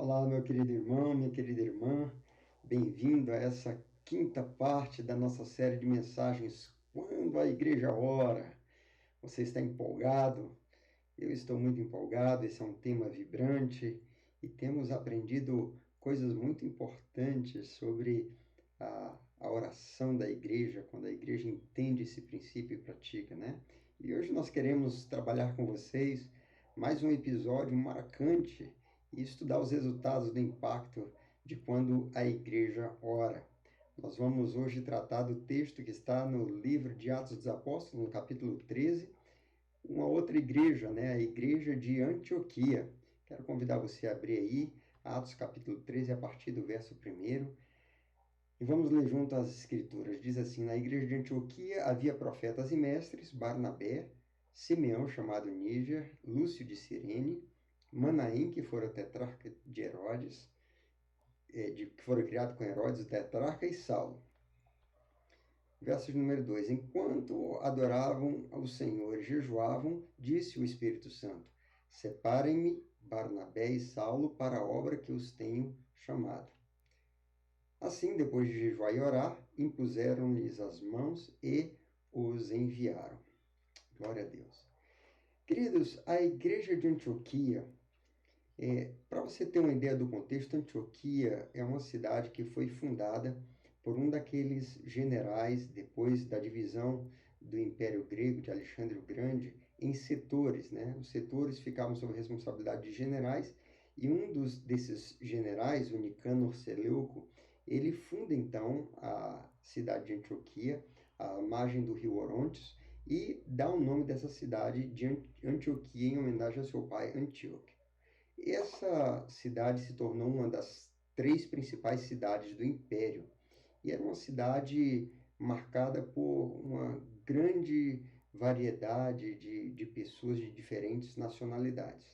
Olá, meu querido irmão, minha querida irmã, bem-vindo a essa quinta parte da nossa série de mensagens Quando a Igreja Ora. Você está empolgado? Eu estou muito empolgado, esse é um tema vibrante e temos aprendido coisas muito importantes sobre a oração da igreja, quando a igreja entende esse princípio e pratica, né? E hoje nós queremos trabalhar com vocês mais um episódio marcante e estudar os resultados do impacto de quando a igreja ora. Nós vamos hoje tratar do texto que está no livro de Atos dos Apóstolos, no capítulo 13, uma outra igreja, né? A igreja de Antioquia. Quero convidar você a abrir aí Atos capítulo 13, a partir do verso 1. E vamos ler junto as escrituras. Diz assim: na igreja de Antioquia havia profetas e mestres, Barnabé, Simeão, chamado Níger, Lúcio de Cirene, Manaém, que fora tetrarca de Herodes, que fora criado com Herodes, o tetrarca, e Saulo. Verso número 2: enquanto adoravam ao Senhor e jejuavam, disse o Espírito Santo: separem-me Barnabé e Saulo para a obra que os tenho chamado. Assim, depois de jejuar e orar, impuseram-lhes as mãos e os enviaram. Glória a Deus. Queridos, a igreja de Antioquia, para você ter uma ideia do contexto, Antioquia é uma cidade que foi fundada por um daqueles generais, depois da divisão do Império Grego, de Alexandre o Grande, em setores, né? Os setores ficavam sob a responsabilidade de generais, e um desses generais, o Nicanor Seleuco, ele funda então a cidade de Antioquia, à margem do rio Orontes, e dá o nome dessa cidade de Antioquia em homenagem ao seu pai Antíoco. Essa cidade se tornou uma das 3 principais cidades do Império, e era uma cidade marcada por uma grande variedade de pessoas de diferentes nacionalidades.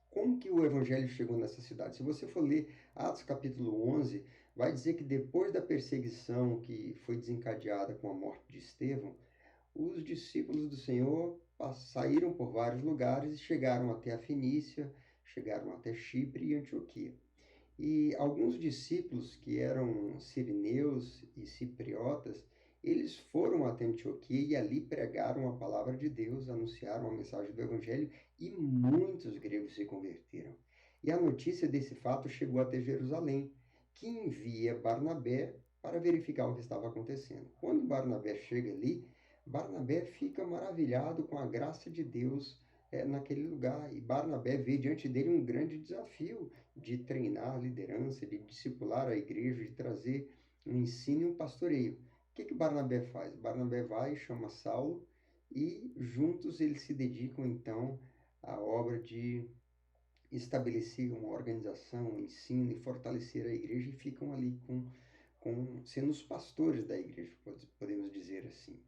Como que o evangelho chegou nessa cidade? Se você for ler Atos capítulo 11, vai dizer que depois da perseguição que foi desencadeada com a morte de Estevão, os discípulos do Senhor saíram por vários lugares e chegaram até a Fenícia, chegaram até Chipre e Antioquia. E alguns discípulos que eram sirineus e cipriotas, eles foram até Antioquia e ali pregaram a palavra de Deus, anunciaram a mensagem do Evangelho e muitos gregos se converteram. E a notícia desse fato chegou até Jerusalém, que envia Barnabé para verificar o que estava acontecendo. Quando Barnabé chega ali, Barnabé fica maravilhado com a graça de Deus naquele lugar. E Barnabé vê diante dele um grande desafio de treinar a liderança, de discipular a igreja, de trazer um ensino e um pastoreio. O que Barnabé faz? Barnabé vai e chama Saulo e juntos eles se dedicam então à obra de estabelecer uma organização, um ensino e fortalecer a igreja, e ficam ali sendo os pastores da igreja, podemos dizer assim.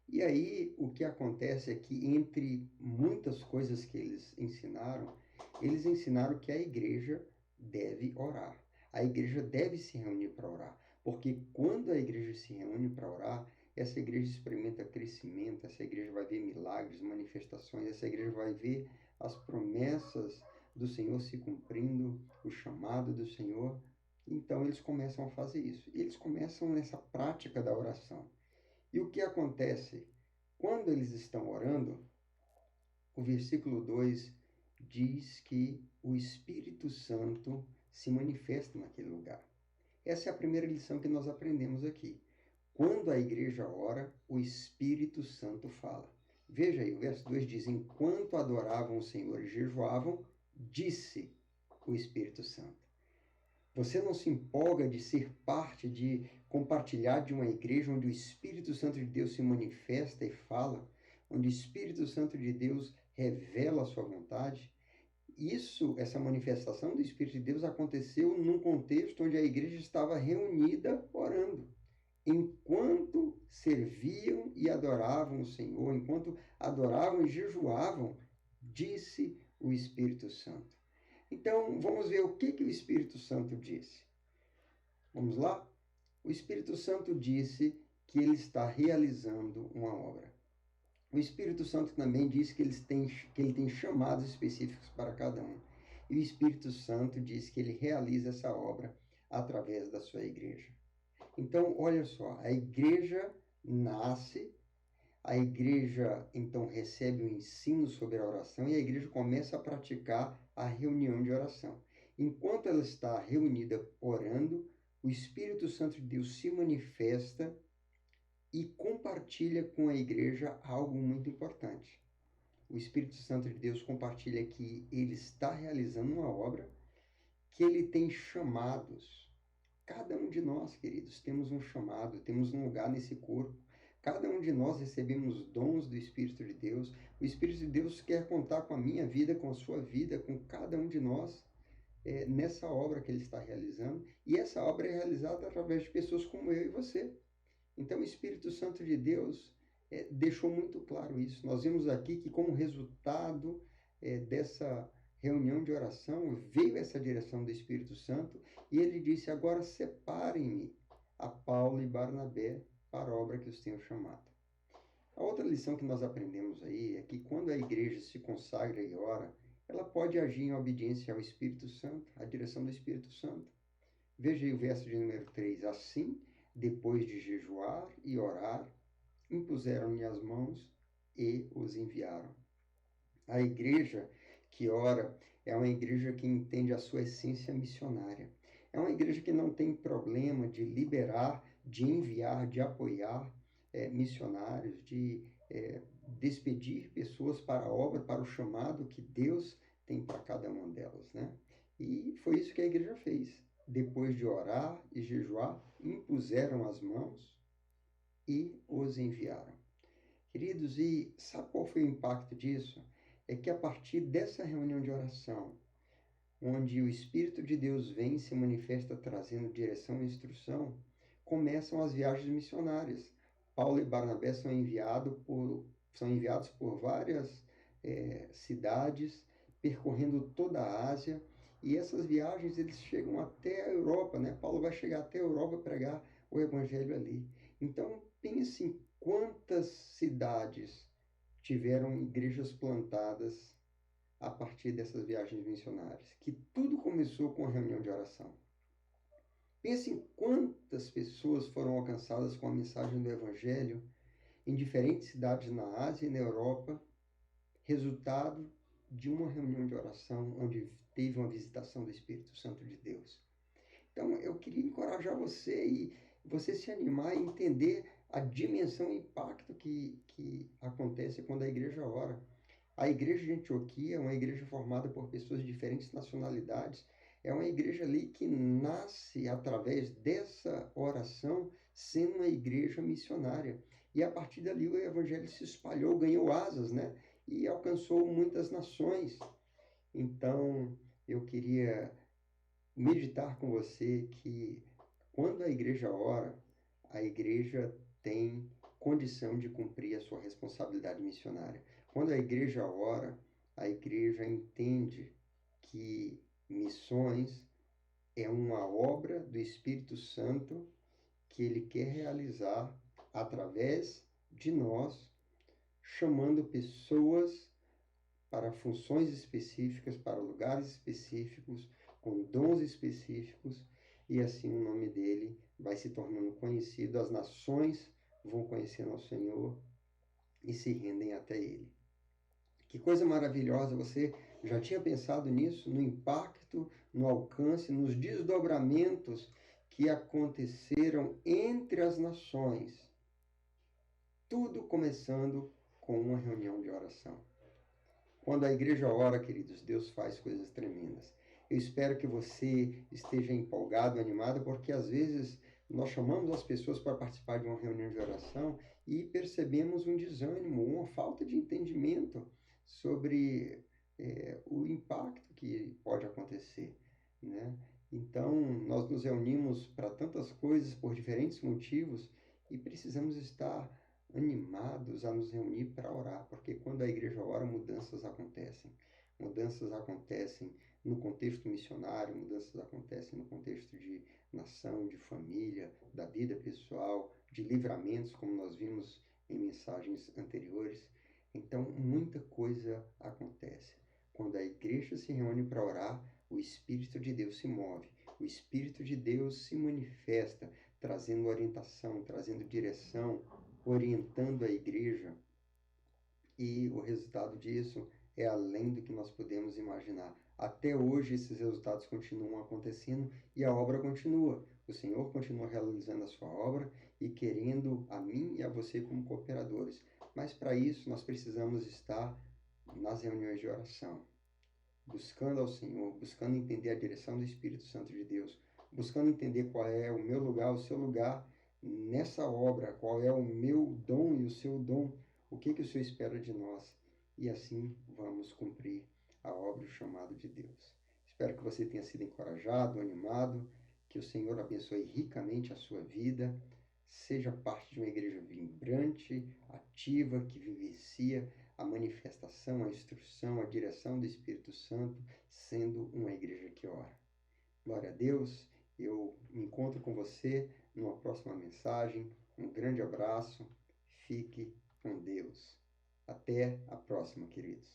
E aí o que acontece é que, entre muitas coisas que eles ensinaram que a igreja deve orar. A igreja deve se reunir para orar, porque quando a igreja se reúne para orar, essa igreja experimenta crescimento, essa igreja vai ver milagres, manifestações, essa igreja vai ver as promessas do Senhor se cumprindo, o chamado do Senhor. Então eles começam a fazer isso. E eles começam nessa prática da oração. E o que acontece? Quando eles estão orando, o versículo 2 diz que o Espírito Santo se manifesta naquele lugar. Essa é a primeira lição que nós aprendemos aqui. Quando a igreja ora, o Espírito Santo fala. Veja aí, o verso 2 diz: enquanto adoravam o Senhor e jejuavam, disse o Espírito Santo. Você não se empolga de ser parte, de compartilhar de uma igreja onde o Espírito Santo de Deus se manifesta e fala, onde o Espírito Santo de Deus revela a sua vontade? Essa manifestação do Espírito de Deus aconteceu num contexto onde a igreja estava reunida orando. Enquanto serviam e adoravam o Senhor, enquanto adoravam e jejuavam, disse o Espírito Santo. Então, vamos ver o que o Espírito Santo disse. Vamos lá? O Espírito Santo disse que ele está realizando uma obra. O Espírito Santo também disse que ele tem chamados específicos para cada um. e o Espírito Santo diz que ele realiza essa obra através da sua igreja. Então, olha só, a igreja nasce, a igreja então recebe o ensino sobre a oração e a igreja começa a praticar a reunião de oração. Enquanto ela está reunida orando, o Espírito Santo de Deus se manifesta e compartilha com a igreja algo muito importante. O Espírito Santo de Deus compartilha que ele está realizando uma obra, que ele tem chamados. Cada um de nós, queridos, temos um chamado, temos um lugar nesse corpo. Cada um de nós recebemos dons do Espírito de Deus. O Espírito de Deus quer contar com a minha vida, com a sua vida, com cada um de nós, nessa obra que ele está realizando. E essa obra é realizada através de pessoas como eu e você. Então, o Espírito Santo de Deus deixou muito claro isso. Nós vimos aqui que, como resultado dessa reunião de oração, veio essa direção do Espírito Santo e ele disse: agora separem-me a Paulo e Barnabé para a obra que os tenho chamado. A outra lição que nós aprendemos aí é que quando a igreja se consagra e ora, ela pode agir em obediência ao Espírito Santo, à direção do Espírito Santo. Veja aí o verso de número 3. Assim, depois de jejuar e orar, impuseram-lhe as mãos e os enviaram. A igreja que ora é uma igreja que entende a sua essência missionária. É uma igreja que não tem problema de liberar, de enviar, de apoiar missionários, de despedir pessoas para a obra, para o chamado que Deus tem para cada uma delas, né? E foi isso que a igreja fez. Depois de orar e jejuar, impuseram as mãos e os enviaram. Queridos, e sabe qual foi o impacto disso? É que a partir dessa reunião de oração, onde o Espírito de Deus vem e se manifesta trazendo direção e instrução, começam as viagens missionárias. Paulo e Barnabé são enviados por várias cidades, percorrendo toda a Ásia, e essas viagens eles chegam até a Europa, né? Paulo vai chegar até a Europa pregar o evangelho ali. Então, pense em quantas cidades tiveram igrejas plantadas a partir dessas viagens missionárias, que tudo começou com a reunião de oração. Pense em quantas pessoas foram alcançadas com a mensagem do evangelho em diferentes cidades na Ásia e na Europa, resultado de uma reunião de oração onde teve uma visitação do Espírito Santo de Deus. Então, eu queria encorajar você e você se animar e entender a dimensão e impacto que acontece quando a igreja ora. A igreja de Antioquia é uma igreja formada por pessoas de diferentes nacionalidades. É uma igreja ali que nasce através dessa oração, sendo uma igreja missionária. E a partir dali o evangelho se espalhou, ganhou asas, né? E alcançou muitas nações. Então, eu queria meditar com você que quando a igreja ora, a igreja tem condição de cumprir a sua responsabilidade missionária. Quando a igreja ora, a igreja entende que missões é uma obra do Espírito Santo que ele quer realizar através de nós, chamando pessoas para funções específicas, para lugares específicos, com dons específicos, e assim o nome dele vai se tornando conhecido, as nações vão conhecendo ao Senhor e se rendem até ele. Que coisa maravilhosa! Você já tinha pensado nisso? No impacto, no alcance, nos desdobramentos que aconteceram entre as nações. Tudo começando com uma reunião de oração. Quando a igreja ora, queridos, Deus faz coisas tremendas. Eu espero que você esteja empolgado, animado, porque às vezes nós chamamos as pessoas para participar de uma reunião de oração e percebemos um desânimo, uma falta de entendimento sobre o impacto que pode acontecer, né? Então, nós nos reunimos para tantas coisas, por diferentes motivos, e precisamos estar animados a nos reunir para orar, porque quando a igreja ora, mudanças acontecem. Mudanças acontecem no contexto missionário, mudanças acontecem no contexto de nação, de família, da vida pessoal, de livramentos, como nós vimos em mensagens anteriores. Então, muita coisa acontece quando a igreja igreja se reúne para orar, o Espírito de Deus se move, o Espírito de Deus se manifesta, trazendo orientação, trazendo direção, orientando a igreja. E o resultado disso é além do que nós podemos imaginar. Até hoje esses resultados continuam acontecendo e a obra continua. O Senhor continua realizando a sua obra e querendo a mim e a você como cooperadores. Mas para isso nós precisamos estar nas reuniões de oração, buscando ao Senhor, buscando entender a direção do Espírito Santo de Deus, buscando entender qual é o meu lugar, o seu lugar nessa obra, qual é o meu dom e o seu dom, o que o Senhor espera de nós. E assim vamos cumprir a obra e o chamado de Deus. Espero que você tenha sido encorajado, animado, que o Senhor abençoe ricamente a sua vida, seja parte de uma igreja vibrante, ativa, que vivencia a manifestação, a instrução, a direção do Espírito Santo, sendo uma igreja que ora. Glória a Deus, eu me encontro com você numa próxima mensagem. Um grande abraço, fique com Deus. Até a próxima, queridos.